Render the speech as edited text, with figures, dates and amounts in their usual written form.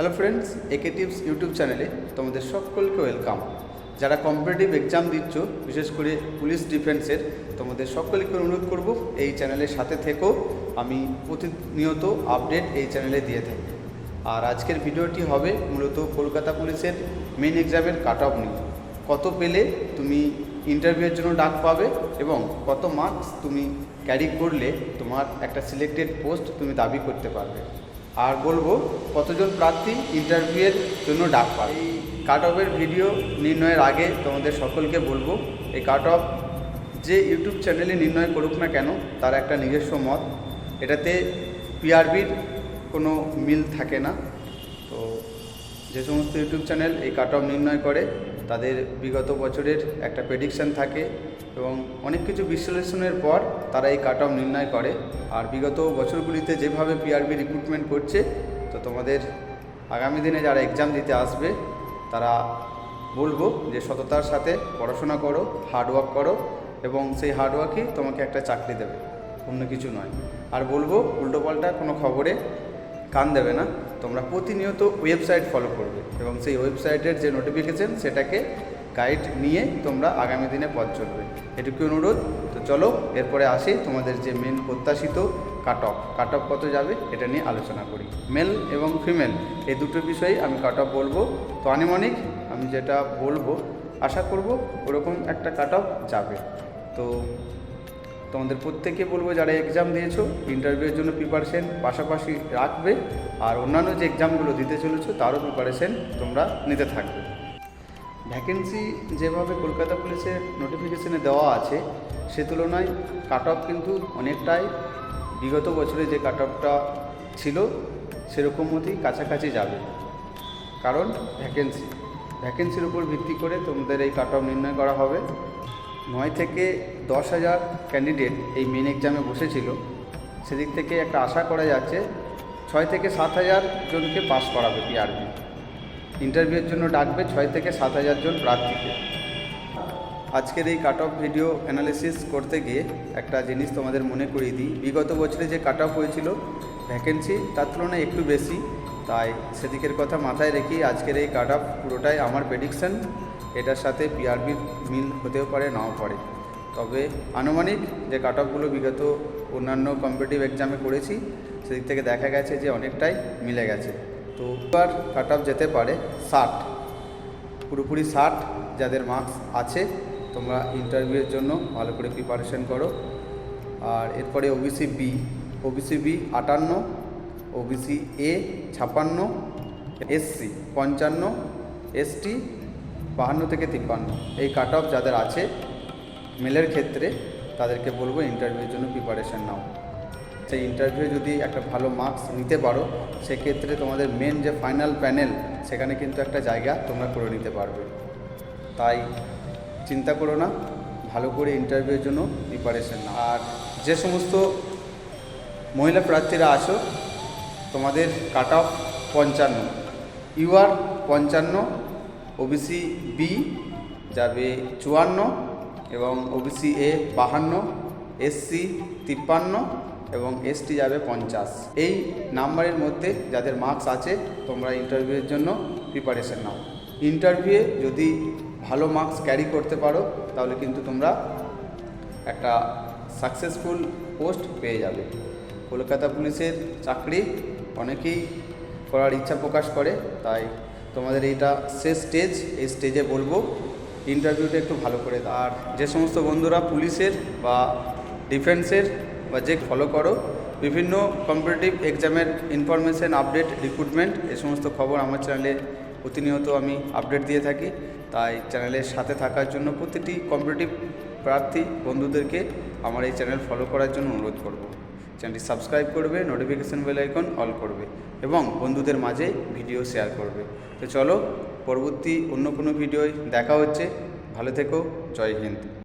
Hello friends, একে tips YouTube চ্যানেলে তোমাদের সকলকে ওয়েলকাম। যারা কম্পিটিটিভ এক্সাম দিচ্ছ, বিশেষ করে পুলিশ ডিফেন্সের, তোমাদের সকলকে অনুরোধ করব এই চ্যানেলের সাথে থেকেও। আমি প্রতিনিয়ত আপডেট এই চ্যানেলে দিয়ে থাকি। আর আজকের ভিডিওটি হবে মূলত কলকাতা পুলিশের মেন এক্সামের কাট অফ নিয়ে। কত পেলে তুমি ইন্টারভিউয়ের জন্য ডাক পাবে এবং কত মার্কস তুমি ক্যারি করলে তোমার একটা সিলেক্টেড পোস্ট তুমি দাবি করতে পারবে। আর বলবো কতজন প্রার্থী ইন্টারভিউয়ের জন্য ডাক পাবে। এই কাট অফের ভিডিও নির্ণয়ের আগে তোমাদের সকলকে বলবো, এই কাট অফ যে ইউটিউব চ্যানেলে নির্ণয় করুক না কেন, তার একটা নিজস্ব মত। এটাতে পিআরবির কোনো মিল থাকে না। তো যে সমস্ত ইউটিউব চ্যানেল এই কাট অফ নির্ণয় করে, তাদের বিগত বছরের একটা প্রেডিকশান থাকে এবং অনেক কিছু বিশ্লেষণের পর তারা এই কাট অফ নির্ণয় করে। আর বিগত বছরগুলিতে যেভাবে পিআরবি রিক্রুটমেন্ট করছে, তো তোমাদের আগামী দিনে যারা এক্সাম দিতে আসবে, তারা বলবো যে সততার সাথে পড়াশোনা করো, হার্ডওয়ার্ক করো এবং সেই হার্ডওয়ার্কই তোমাকে একটা চাকরি দেবে, অন্য কিছু নয়। আর বলবো উল্টোপাল্টা কোনো খবরে কান দেবে না। তোমরা প্রতিনিয়ত ওয়েবসাইট ফলো করবে এবং সেই ওয়েবসাইটের যে নোটিফিকেশান, সেটাকে গাইড নিয়ে তোমরা আগামী দিনে পথ চলবে, এটুকু অনুরোধ। তো চলো এরপরে আসি তোমাদের যে মেন প্রত্যাশিত কাট অফ কত যাবে এটা নিয়ে আলোচনা করি। মেল এবং ফিমেল এই দুটো বিষয়ে আমি কাট অফ বলবো। তো আনুমানিক আমি যেটা বলবো, আশা করব ওরকম একটা কাট অফ যাবে। তো তোমাদের প্রত্যেকে বলবো, যারা এক্সাম দিয়েছো, ইন্টারভিউয়ের জন্য প্রিপারেশন পাশাপাশি রাখবে আর অন্যান্য যে এক্সামগুলো দিতে চলেছো তারও প্রিপারেশন তোমরা নিতে থাকবে। ভ্যাকেন্সি যেভাবে কলকাতা পুলিশের নোটিফিকেশানে দেওয়া আছে, সে তুলনায় কাট অফ কিন্তু অনেকটাই বিগত বছরে যে কাট অফটা ছিল সেরকম মতোই কাছাকাছি যাবে। কারণ ভ্যাকেন্সির উপর ভিত্তি করে তোমাদের এই কাট অফ নির্ণয় করা হবে। 9 থেকে 10,000 ক্যান্ডিডেট এই মেন এক্সামে বসেছিল। সেদিক থেকে একটা আশা করা যাচ্ছে 6 থেকে 7,000 জনকে পাস করাবে পিআরবি। ইন্টারভিউয়ের জন্য ডাকবে 6 থেকে 7,000 জন প্রার্থীকে। আজকের এই কাট অফ ভিডিও অ্যানালিসিস করতে গিয়ে একটা জিনিস তোমাদের মনে করিয়ে দিই। বিগত বছরে যে কাট অফ হয়েছিল ভ্যাকেন্সি, তার তুলনায় একটু বেশি, তাই সেদিকের কথা মাথায় রেখে আজকের এই কাট অফ পুরোটাই আমার প্রেডিকশান। এটার সাথে পিআরবির মিল হতেও পারে, নাও পারে। তবে আনুমানিক যে কাট অফগুলো বিগত অন্যান্য কম্পিটিটিভ এক্সামে করেছি, সেদিক থেকে দেখা গেছে যে অনেকটাই মিলে গেছে। তো এবার কাট অফ যেতে পারে 60, পুরোপুরি 60 যাদের মার্কস আছে। তোমরা ইন্টারভিউয়ের জন্য ভালো করে প্রিপারেশন করো। আর এরপরে OBC B 58, OBC A 56, SC 55, ST 52 থেকে 53। এই কাট অফ যাদের আছে মেলের ক্ষেত্রে, তাদেরকে বলবো ইন্টারভিউয়ের জন্য প্রিপারেশান নাও। সেই ইন্টারভিউ যদি একটা ভালো মার্কস নিতে পারো, সেক্ষেত্রে তোমাদের মেন যে ফাইনাল প্যানেল, সেখানে কিন্তু একটা জায়গা তোমরা করে নিতে পারবে। তাই চিন্তা করো না, ভালো করে ইন্টারভিউয়ের জন্য প্রিপারেশান নাও। আর যে সমস্ত মহিলা প্রার্থীরা আছো, তোমাদের cut off 55, UR 55, OBC B যাবে 54 এবং ওবিসি এ 52, এসসি 53 এবং এসটি যাবে 50। এই নাম্বারের মধ্যে যাদের মার্কস আছে, তোমরা ইন্টারভিউয়ের জন্য প্রিপারেশান নাও। ইন্টারভিউয়ে যদি ভালো মার্কস ক্যারি করতে পারো, তাহলে কিন্তু তোমরা একটা সাকসেসফুল পোস্ট পেয়ে যাবে। কলকাতা পুলিশের চাকরি অনেকেই করার ইচ্ছা প্রকাশ করে, তাই তোমাদের এইটা শেষ স্টেজ। এই স্টেজে বলবো ইন্টারভিউটা একটু ভালো করে দাও। আর যে সমস্ত বন্ধুরা পুলিশের বা ডিফেন্সের বা যে ফলো করো বিভিন্ন কম্পিটিটিভ এক্সামের ইনফরমেশান, আপডেট, রিক্রুটমেন্ট, এই সমস্ত খবর আমার চ্যানেলে প্রতিনিয়ত আমি আপডেট দিয়ে থাকি। তাই চ্যানেলের সাথে থাকার জন্য প্রতিটি কম্পিটিটিভ প্রার্থী বন্ধুদেরকে আমার এই চ্যানেল ফলো করার জন্য অনুরোধ করব। চ্যানেলটি সাবস্ক্রাইব করবে, নোটিফিকেশান বেল আইকন অল করবে এবং বন্ধুদের মাঝে ভিডিও শেয়ার করবে। তো চলো পরবর্তী অন্য কোনো ভিডিওয় দেখা হচ্ছে। ভালো থেকো, জয় হিন্দ।